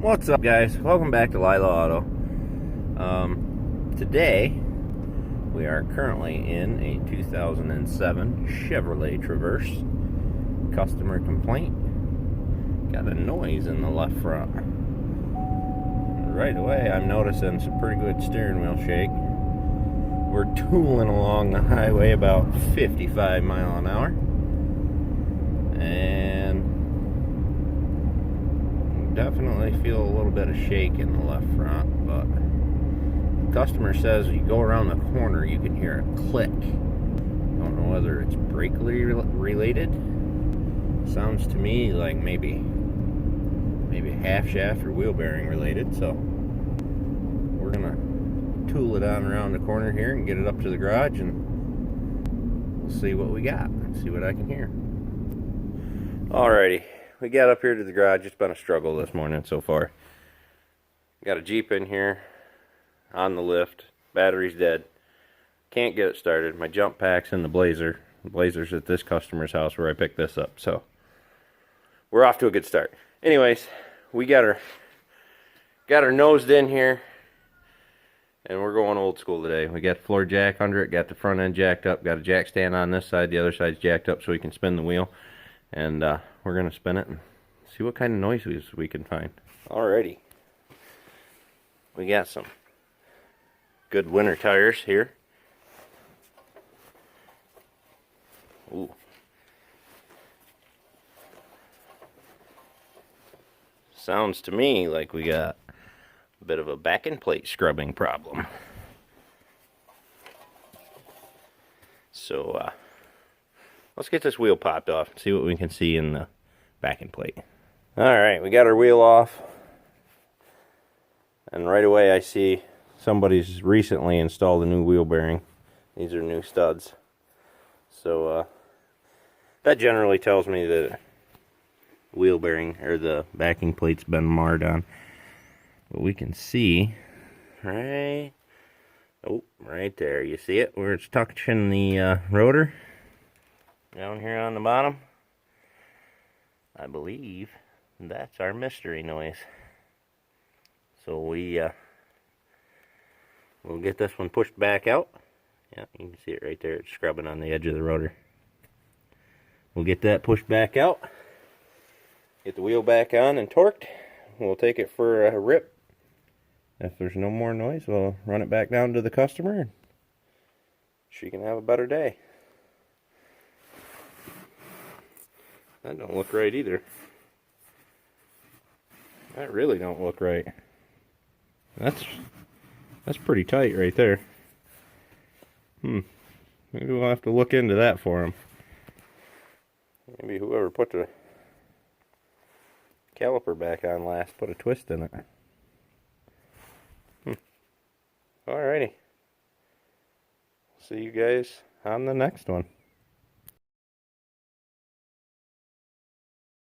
What's up, guys? Welcome back to Lila Auto. Today we are currently in a 2007 Chevrolet Traverse. Customer complaint, got a noise in the left front. Right away I'm noticing some pretty good steering wheel shake. We're tooling along the highway about 55 miles an hour, and definitely feel a little bit of shake in the left front, but the customer says you go around the corner you can hear a click. Don't know whether it's brake related. Sounds to me like maybe half shaft or wheel bearing related, so we're gonna tool it on around the corner here and get it up to the garage, and we'll see what we got, see what I can hear. Alrighty, we got up here to the garage. It's been a struggle this morning so far. Got a Jeep in here on the lift. Battery's dead. Can't get it started. My jump pack's in the Blazer. The Blazer's at this customer's house where I picked this up. So we're off to a good start. Anyways, we got her nosed in here, and we're going old school today. We got the floor jack under it, got the front end jacked up, got a jack stand on this side, the other side's jacked up so we can spin the wheel. And we're going to spin it and see what kind of noises we can find. Alrighty. We got some good winter tires here. Ooh. Sounds to me like we got a bit of a backing plate scrubbing problem. So, let's get this wheel popped off and see what we can see in the backing plate. Alright, we got our wheel off. And right away I see somebody's recently installed a new wheel bearing. These are new studs. So that generally tells me that wheel bearing or the backing plate's been marred on. But we can see right there. You see it where it's touching the rotor? Down here on the bottom, I believe that's our mystery noise. So we'll get this one pushed back out. Yeah, you can see it right there. It's scrubbing on the edge of the rotor. We'll get that pushed back out. Get the wheel back on and torqued. We'll take it for a rip. If there's no more noise, we'll run it back down to the customer, and she can have a better day. That don't look right either. That really don't look right. That's pretty tight right there. Maybe we'll have to look into that for him. Maybe whoever put the caliper back on last put a twist in it. Alrighty. See you guys on the next one.